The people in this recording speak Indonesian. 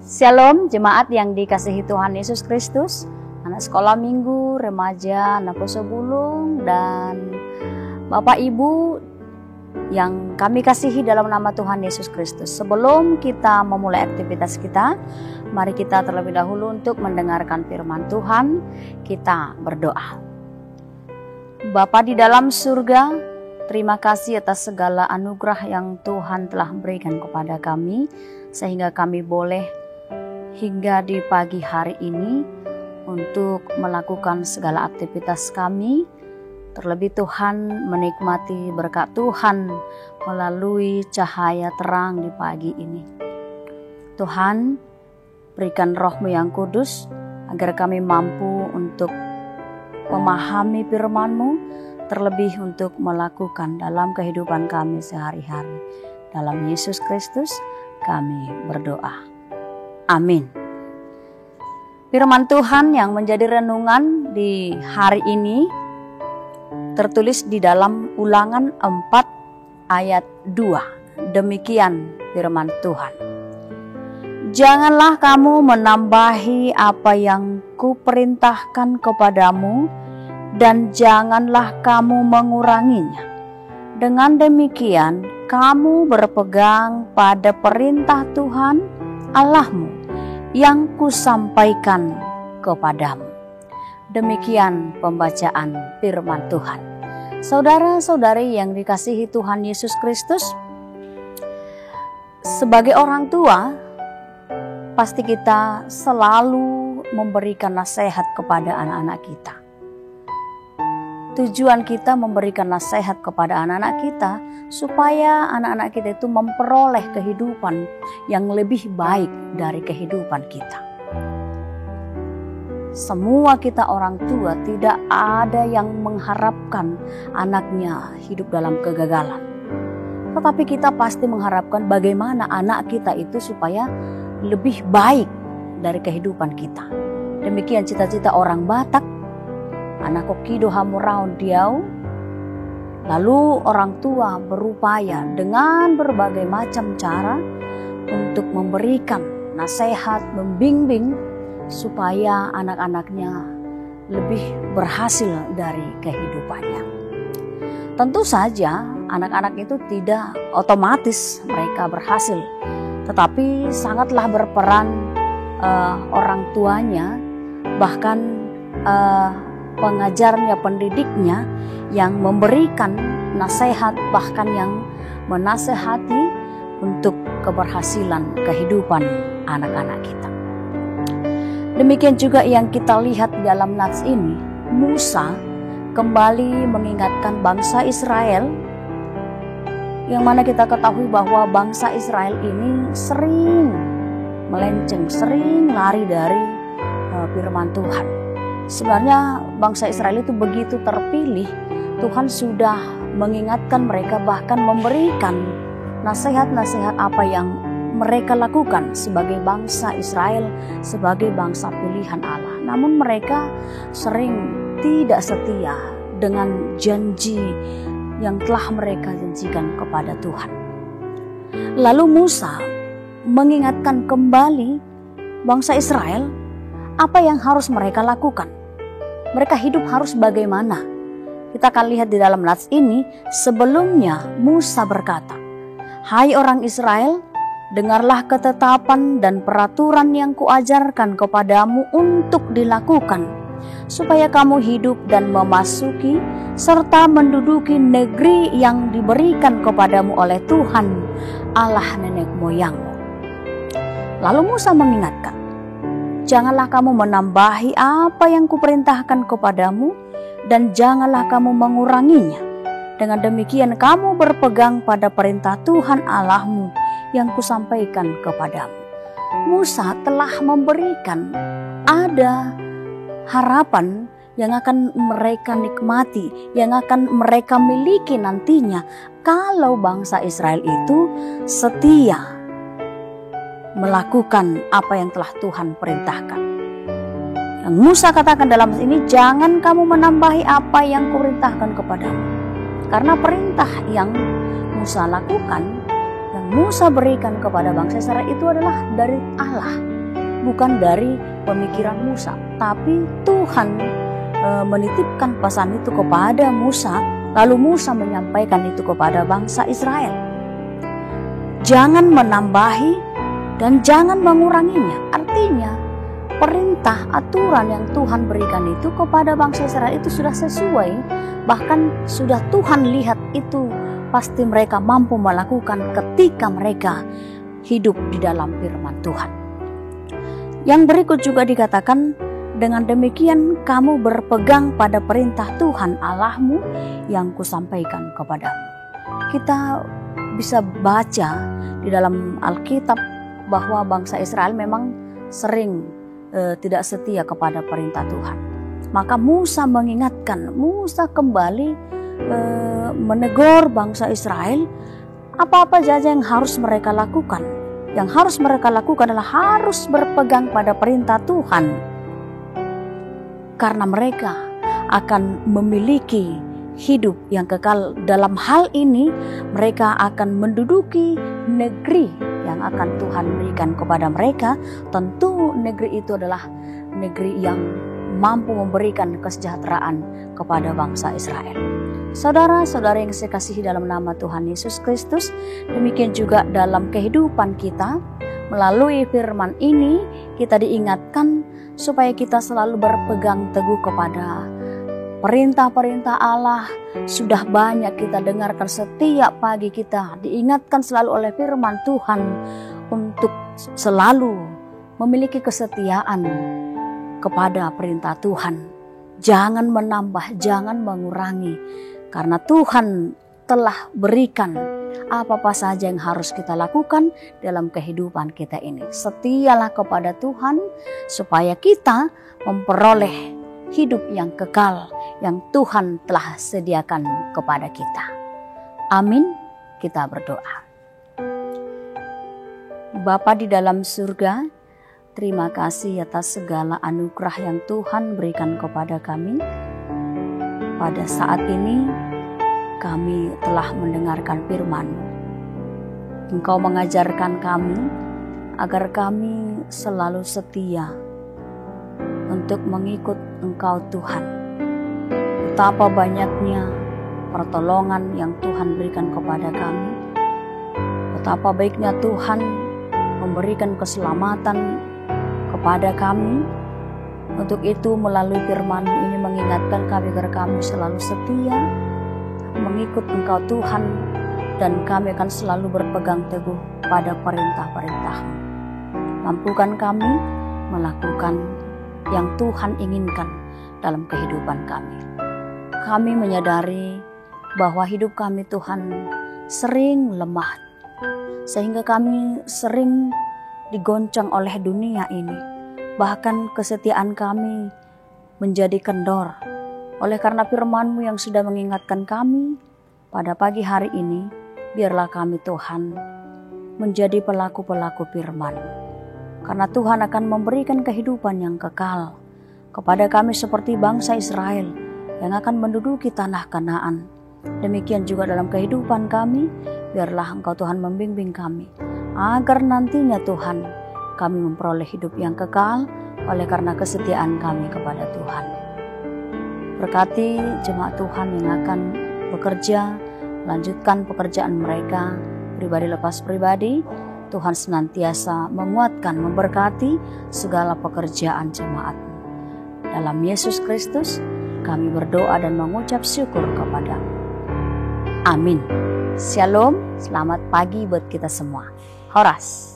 Shalom jemaat yang dikasihi Tuhan Yesus Kristus, anak sekolah minggu, remaja, anak poso bulung, dan Bapak Ibu yang kami kasihi dalam nama Tuhan Yesus Kristus. Sebelum kita memulai aktivitas kita, mari kita terlebih dahulu untuk mendengarkan firman Tuhan. Kita berdoa. Bapa di dalam surga, terima kasih atas segala anugerah yang Tuhan telah berikan kepada kami, sehingga kami boleh hingga di pagi hari ini untuk melakukan segala aktivitas kami. Terlebih Tuhan menikmati berkat Tuhan melalui cahaya terang di pagi ini. Tuhan, berikan Roh-Mu yang kudus agar kami mampu untuk memahami firman-Mu, terlebih untuk melakukan dalam kehidupan kami sehari-hari. Dalam Yesus Kristus kami berdoa. Amin. Firman Tuhan yang menjadi renungan di hari ini tertulis di dalam Ulangan 4 ayat 2. Demikian firman Tuhan. Janganlah kamu menambahi apa yang kuperintahkan kepadamu, dan janganlah kamu menguranginya. Dengan demikian kamu berpegang pada perintah Tuhan Allahmu yang kusampaikan kepadamu. Demikian pembacaan firman Tuhan. Saudara-saudari yang dikasihi Tuhan Yesus Kristus, sebagai orang tua, pasti kita selalu memberikan nasihat kepada anak-anak kita. Tujuan kita memberikan nasihat kepada anak-anak kita supaya anak-anak kita itu memperoleh kehidupan yang lebih baik dari kehidupan kita. Semua kita orang tua tidak ada yang mengharapkan anaknya hidup dalam kegagalan. Tetapi kita pasti mengharapkan bagaimana anak kita itu supaya lebih baik dari kehidupan kita. Demikian cita-cita orang Batak. Anak kokido hamuraun diau. Lalu orang tua berupaya dengan berbagai macam cara untuk memberikan nasihat, membimbing supaya anak-anaknya lebih berhasil dari kehidupannya. Tentu saja anak-anak itu tidak otomatis mereka berhasil, tetapi sangatlah berperan orang tuanya, bahkan pengajarnya, pendidiknya yang memberikan nasihat, bahkan yang menasehati untuk keberhasilan kehidupan anak-anak kita. Demikian juga yang kita lihat dalam nats ini, Musa kembali mengingatkan bangsa Israel, yang mana kita ketahui bahwa bangsa Israel ini sering melenceng, sering lari dari firman Tuhan. Sebenarnya bangsa Israel itu begitu terpilih, Tuhan sudah mengingatkan mereka, bahkan memberikan nasihat-nasihat apa yang mereka lakukan sebagai bangsa Israel, sebagai bangsa pilihan Allah. Namun mereka sering tidak setia dengan janji yang telah mereka janjikan kepada Tuhan. Lalu Musa mengingatkan kembali bangsa Israel apa yang harus mereka lakukan. Mereka hidup harus bagaimana? Kita akan lihat di dalam nats ini. Sebelumnya Musa berkata, "Hai orang Israel, dengarlah ketetapan dan peraturan yang kuajarkan kepadamu untuk dilakukan, supaya kamu hidup dan memasuki serta menduduki negeri yang diberikan kepadamu oleh Tuhan Allah nenek moyangmu." Lalu Musa mengingatkan, "Janganlah kamu menambahi apa yang kuperintahkan kepadamu, dan janganlah kamu menguranginya. Dengan demikian kamu berpegang pada perintah Tuhan Allahmu yang kusampaikan kepadamu." Musa telah memberikan ada harapan yang akan mereka nikmati, yang akan mereka miliki nantinya kalau bangsa Israel itu setia melakukan apa yang telah Tuhan perintahkan. Yang Musa katakan dalam ini, jangan kamu menambahi apa yang kuperintahkan kepadamu. Karena perintah yang Musa lakukan, yang Musa berikan kepada bangsa Israel itu adalah dari Allah. bukan dari pemikiran Musa, tapi Tuhan menitipkan pesan itu kepada Musa, lalu Musa menyampaikan itu kepada bangsa Israel. Jangan menambahi dan jangan menguranginya. Artinya perintah aturan yang Tuhan berikan itu kepada bangsa Israel itu sudah sesuai, bahkan sudah Tuhan lihat itu pasti mereka mampu melakukan ketika mereka hidup di dalam firman Tuhan. Yang berikut juga dikatakan, dengan demikian kamu berpegang pada perintah Tuhan Allahmu yang kusampaikan kepadamu. Kita bisa baca di dalam Alkitab bahwa bangsa Israel memang sering tidak setia kepada perintah Tuhan. Maka Musa mengingatkan, Musa kembali menegur bangsa Israel, apa-apa saja yang harus mereka lakukan. Yang harus mereka lakukan adalah harus berpegang pada perintah Tuhan. Karena mereka akan memiliki hidup yang kekal. Dalam hal ini mereka akan menduduki negeri yang akan Tuhan berikan kepada mereka. Tentu negeri itu adalah negeri yang mampu memberikan kesejahteraan kepada bangsa Israel. Saudara-saudara yang saya kasihi dalam nama Tuhan Yesus Kristus, demikian juga dalam kehidupan kita, melalui firman ini kita diingatkan supaya kita selalu berpegang teguh kepada perintah-perintah Allah. Sudah banyak kita dengarkan setiap pagi, kita diingatkan selalu oleh firman Tuhan untuk selalu memiliki kesetiaan kepada perintah Tuhan. Jangan menambah, jangan mengurangi, karena Tuhan telah berikan apa-apa saja yang harus kita lakukan dalam kehidupan kita ini. Setialah kepada Tuhan supaya kita memperoleh hidup yang kekal yang Tuhan telah sediakan kepada kita. Amin. Kita berdoa. Bapa di dalam surga, terima kasih atas segala anugerah yang Tuhan berikan kepada kami. Pada saat ini kami telah mendengarkan firman-Mu. Engkau mengajarkan kami agar kami selalu setia untuk mengikut Engkau Tuhan. Betapa banyaknya pertolongan yang Tuhan berikan kepada kami. Betapa baiknya Tuhan memberikan keselamatan kepada kami. Untuk itu melalui firman-Mu ini mengingatkan kami agar kami selalu setia mengikut Engkau Tuhan, dan kami akan selalu berpegang teguh pada perintah-perintah-Mu. Mampukan kami melakukan yang Tuhan inginkan dalam kehidupan kami. Kami menyadari bahwa hidup kami Tuhan sering lemah, sehingga kami sering digoncang oleh dunia ini. Bahkan kesetiaan kami menjadi kendor. Oleh karena firman-Mu yang sudah mengingatkan kami pada pagi hari ini, biarlah kami Tuhan menjadi pelaku-pelaku firman. Karena Tuhan akan memberikan kehidupan yang kekal kepada kami seperti bangsa Israel yang akan menduduki tanah Kanaan. Demikian juga dalam kehidupan kami, biarlah Engkau Tuhan membimbing kami agar nantinya Tuhan kami memperoleh hidup yang kekal oleh karena kesetiaan kami kepada Tuhan. Berkati jemaat Tuhan yang akan bekerja, lanjutkan pekerjaan mereka, pribadi lepas pribadi. Tuhan senantiasa menguatkan, memberkati segala pekerjaan jemaat-Mu. Dalam Yesus Kristus, kami berdoa dan mengucap syukur kepada-Mu. Amin. Shalom, selamat pagi buat kita semua. Horas.